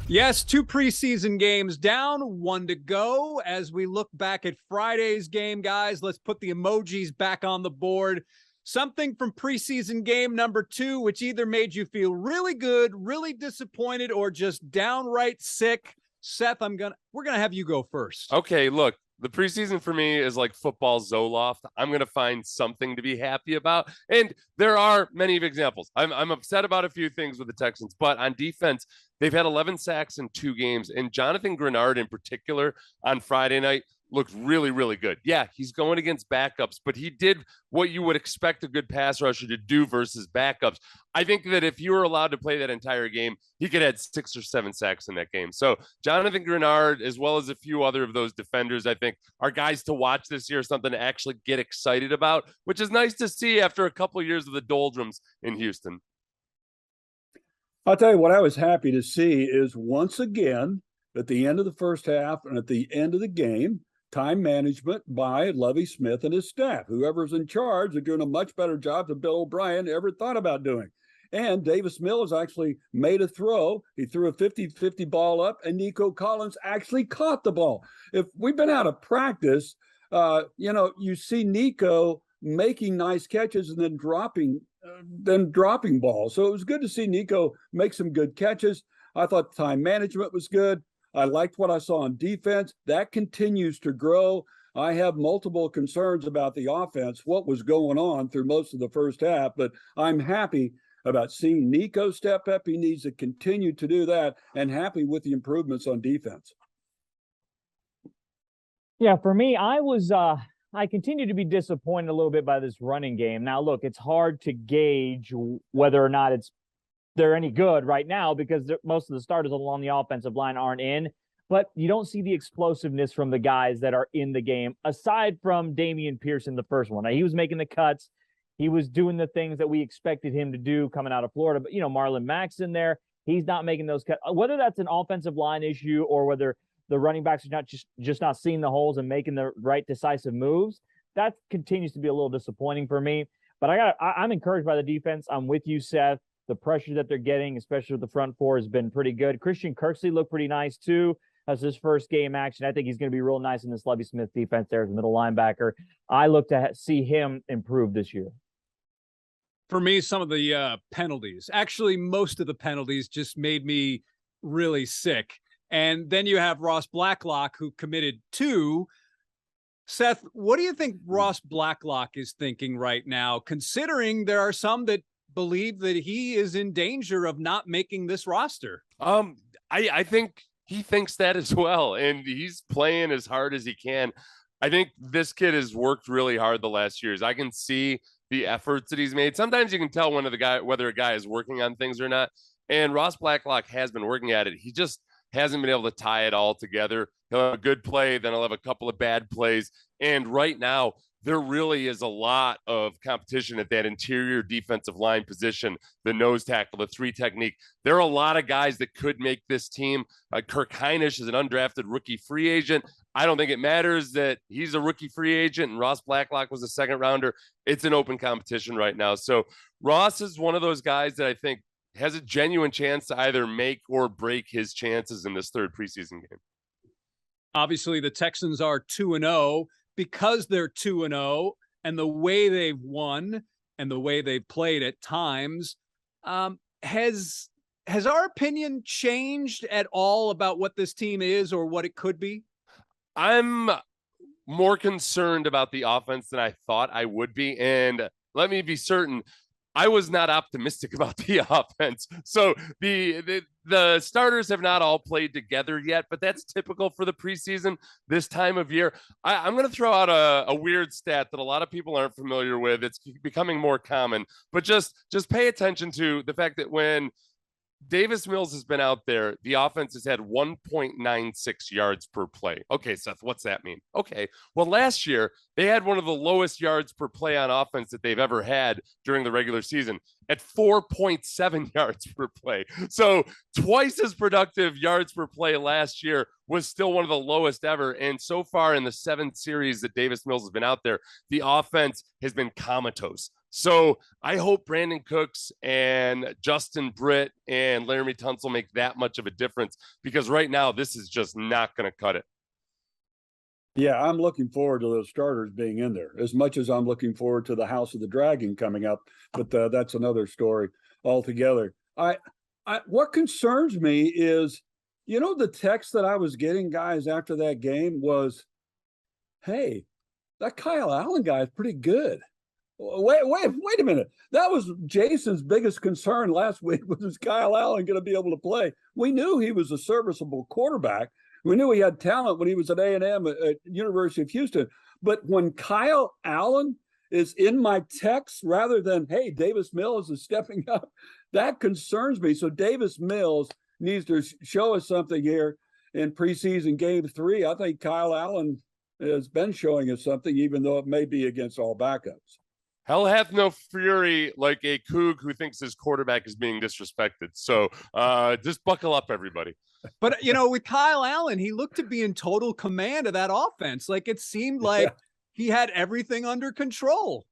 Yes, two preseason games down, one to go. As we look back at Friday's game, guys, let's put the emojis back on the board. Something from preseason game number 2, which either made you feel really good, really disappointed, or just downright sick. Seth, we're gonna have you go first. Okay, look, the preseason for me is like football Zoloft. I'm going to find something to be happy about. And there are many examples. I'm upset about a few things with the Texans, but on defense, they've had 11 sacks in 2 games. And Jonathan Grenard in particular on Friday night looked really, really good. Yeah, he's going against backups, but he did what you would expect a good pass rusher to do versus backups. I think that if you were allowed to play that entire game, he could have 6 or 7 sacks in that game. So Jonathan Grenard, as well as a few other of those defenders, I think are guys to watch this year, something to actually get excited about, which is nice to see after a couple of years of the doldrums in Houston. I'll tell you what I was happy to see is once again, at the end of the first half and at the end of the game, time management by Lovie Smith and his staff. Whoever's in charge, they're doing a much better job than Bill O'Brien ever thought about doing. And Davis Mills actually made a throw. He threw a 50-50 ball up, and Nico Collins actually caught the ball. If we've been out of practice, you see Nico making nice catches and then dropping balls. So it was good to see Nico make some good catches. I thought time management was good. I liked what I saw on defense. That continues to grow. I have multiple concerns about the offense, what was going on through most of the first half, but I'm happy about seeing Nico step up. He needs to continue to do that, and happy with the improvements on defense. Yeah, for me, I continue to be disappointed a little bit by this running game. Now, look, it's hard to gauge whether or not they're any good right now because most of the starters along the offensive line aren't in, but you don't see the explosiveness from the guys that are in the game, aside from Damian Pierce in the first one. Now, he was making the cuts. He was doing the things that we expected him to do coming out of Florida. But, Marlon Mack's in there. He's not making those cuts. Whether that's an offensive line issue or whether the running backs are not just not seeing the holes and making the right decisive moves, that continues to be a little disappointing for me. But I'm encouraged by the defense. I'm with you, Seth. The pressure that they're getting, especially with the front four, has been pretty good. Christian Kirksey looked pretty nice, too. That's his first game action. I think he's going to be real nice in this Lovie Smith defense there as a middle linebacker. I look to see him improve this year. For me, some of the penalties, actually, most of the penalties just made me really sick. And then you have Ross Blacklock, who committed 2. Seth, what do you think Ross Blacklock is thinking right now, considering there are some that believe that he is in danger of not making this roster? I think he thinks that as well, and he's playing as hard as he can. I think this kid has worked really hard the last years. I can see the efforts that he's made. Sometimes you can tell whether a guy is working on things or not. And Ross Blacklock has been working at it. He just hasn't been able to tie it all together. He'll have a good play, then he'll have a couple of bad plays. And right now, there really is a lot of competition at that interior defensive line position, the nose tackle, the 3 technique. There are a lot of guys that could make this team. Kirk Heinisch is an undrafted rookie free agent. I don't think it matters that he's a rookie free agent and Ross Blacklock was a second rounder. It's an open competition right now. So Ross is one of those guys that I think has a genuine chance to either make or break his chances in this third preseason game. Obviously, the Texans are 2-0. Because they're 2-0 and the way they've won and the way they've played at times, has our opinion changed at all about what this team is or what it could be? I'm more concerned about the offense than I thought I would be. And let me be certain, I was not optimistic about the offense. So the starters have not all played together yet, but that's typical for the preseason this time of year. I'm going to throw out a weird stat that a lot of people aren't familiar with. It's becoming more common, but just pay attention to the fact that when Davis Mills has been out there, the offense has had 1.96 yards per play. Okay, Seth, what's that mean? Okay, well, last year, they had one of the lowest yards per play on offense that they've ever had during the regular season at 4.7 yards per play. So twice as productive yards per play last year was still one of the lowest ever. And so far in the 7 series that Davis Mills has been out there, the offense has been comatose. So I hope Brandon Cooks and Justin Britt and Laramie Tunsil make that much of a difference, because right now this is just not going to cut it. Yeah, I'm looking forward to those starters being in there as much as I'm looking forward to the House of the Dragon coming up. But that's another story altogether. What concerns me is, the text that I was getting, guys, after that game was, hey, that Kyle Allen guy is pretty good. Wait a minute. That was Jason's biggest concern last week, was Kyle Allen going to be able to play? We knew he was a serviceable quarterback. We knew he had talent when he was at A&M at University of Houston. But when Kyle Allen is in my text rather than, hey, Davis Mills is stepping up, that concerns me. So Davis Mills needs to show us something here in preseason game 3. I think Kyle Allen has been showing us something, even though it may be against all backups. Hell hath no fury like a Coug who thinks his quarterback is being disrespected. So just buckle up, everybody. But, with Kyle Allen, he looked to be in total command of that offense. Like, it seemed like he had everything under control.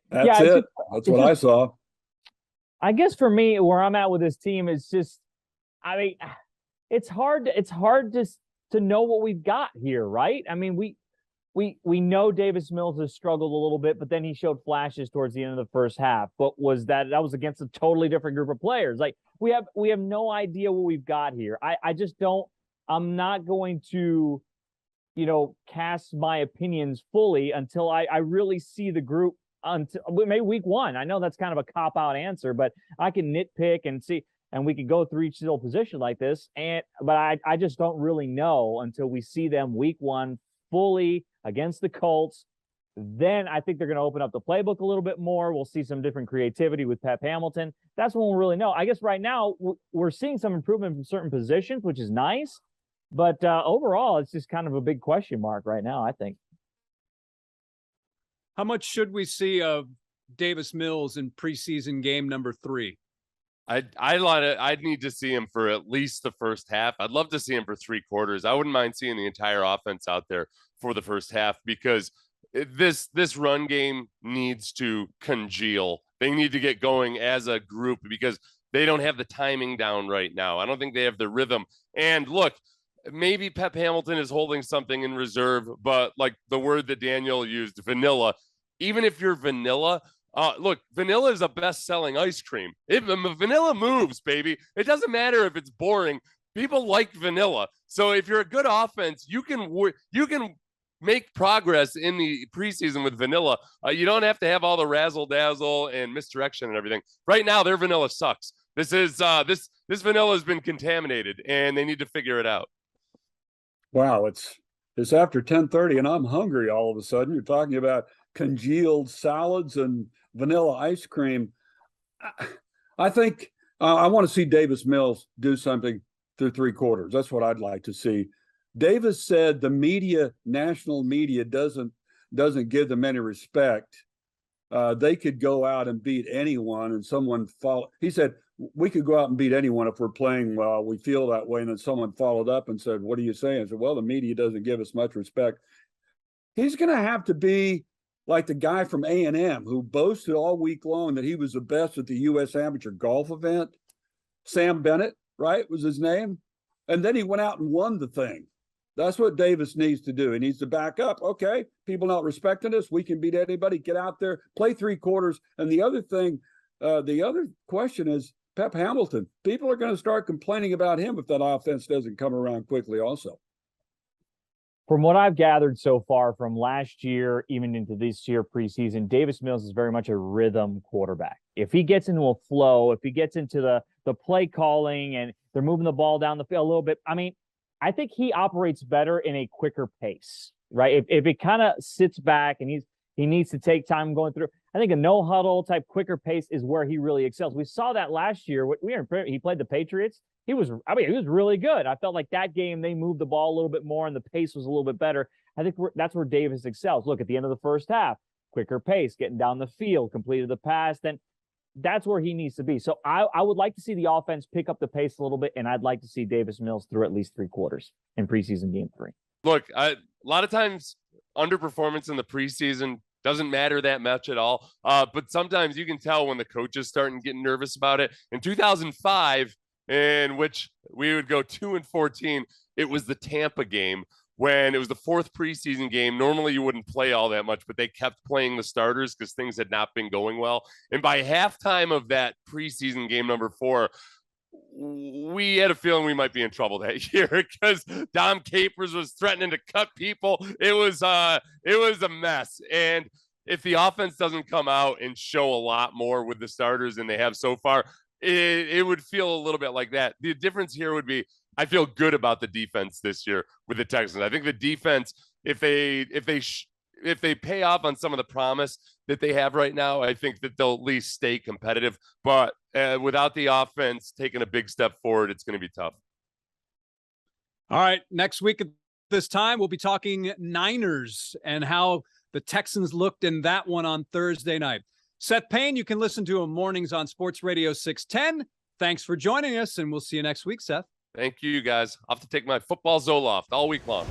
That's it. That's what I saw. I guess for me, where I'm at with this team is just, it's hard to know what we've got here, right? I mean, we know Davis Mills has struggled a little bit, but then he showed flashes towards the end of the first half. But that was against a totally different group of players. Like, we have no idea what we've got here. I just don't. I'm not going to, cast my opinions fully until I really see the group until maybe week 1. I know that's kind of a cop-out answer, but I can nitpick and see, and we could go through each little position like this. But I just don't really know until we see them week 1 fully against the Colts. Then I think they're going to open up the playbook a little bit more. We'll see some different creativity with Pep Hamilton. That's when we'll really know. I guess right now we're seeing some improvement from certain positions, which is nice. But overall, it's just kind of a big question mark right now, I think. How much should we see of Davis Mills in preseason game number 3? I'd need to see him for at least the first half. I'd love to see him for 3 quarters. I wouldn't mind seeing the entire offense out there for the first half, because this run game needs to congeal. They need to get going as a group, because they don't have the timing down right now. I don't think they have the rhythm. And look, maybe Pep Hamilton is holding something in reserve, but like the word that Daniel used, vanilla, even if you're vanilla, look, vanilla is a best-selling ice cream. Vanilla moves, baby. It doesn't matter if it's boring. People like vanilla. So if you're a good offense, you can make progress in the preseason with vanilla. You don't have to have all the razzle-dazzle and misdirection and everything. Right now, their vanilla sucks. This vanilla has been contaminated, and they need to figure it out. Wow, it's after 10:30, and I'm hungry all of a sudden. You're talking about congealed salads and vanilla ice cream. I think I want to see Davis Mills do something through 3 quarters. That's what I'd like to see. Davis said the national media doesn't give them any respect. They could go out and beat anyone, and someone follow. He said, we could go out and beat anyone if we're playing well. We feel that way. And then someone followed up and said, what are you saying? I said, well, the media doesn't give us much respect. He's going to have to be like the guy from A&M who boasted all week long that he was the best at the U.S. Amateur Golf event. Sam Bennett, right, was his name. And then he went out and won the thing. That's what Davis needs to do. He needs to back up. Okay, people not respecting us. We can beat anybody. Get out there, play 3 quarters. And the other thing, the other question is Pep Hamilton. People are going to start complaining about him if that offense doesn't come around quickly also. From what I've gathered so far from last year, even into this year preseason, Davis Mills is very much a rhythm quarterback. If he gets into a flow, if he gets into the play calling and they're moving the ball down the field a little bit, I think he operates better in a quicker pace, right? If it kind of sits back and he needs to take time going through, I think a no huddle type quicker pace is where he really excels. We saw that last year. He played the Patriots. He was really good. I felt like that game they moved the ball a little bit more and the pace was a little bit better. I think that's where Davis excels. Look, at the end of the first half, quicker pace, getting down the field, completed the pass. Then that's where he needs to be. So I would like to see the offense pick up the pace a little bit, and I'd like to see Davis Mills through at least 3 quarters in preseason game 3. Look, a lot of times underperformance in the preseason doesn't matter that much at all. But sometimes you can tell when the coach is starting getting nervous about it. In 2005, in which we would go 2-14, it was the Tampa game when it was the 4th preseason game. Normally you wouldn't play all that much, but they kept playing the starters because things had not been going well. And by halftime of that preseason game number 4, we had a feeling we might be in trouble that year because Dom Capers was threatening to cut people. It was a mess. And if the offense doesn't come out and show a lot more with the starters than they have so far, it would feel a little bit like that. The difference here would be I feel good about the defense this year with the Texans. I think the defense, if they pay off on some of the promise that they have right now, I think that they'll at least stay competitive. But without the offense taking a big step forward, it's going to be tough. All right. Next week at this time, we'll be talking Niners and how the Texans looked in that one on Thursday night. Seth Payne, you can listen to him mornings on Sports Radio 610. Thanks for joining us, and we'll see you next week, Seth. Thank you, guys. I'll have to take my football Zoloft all week long.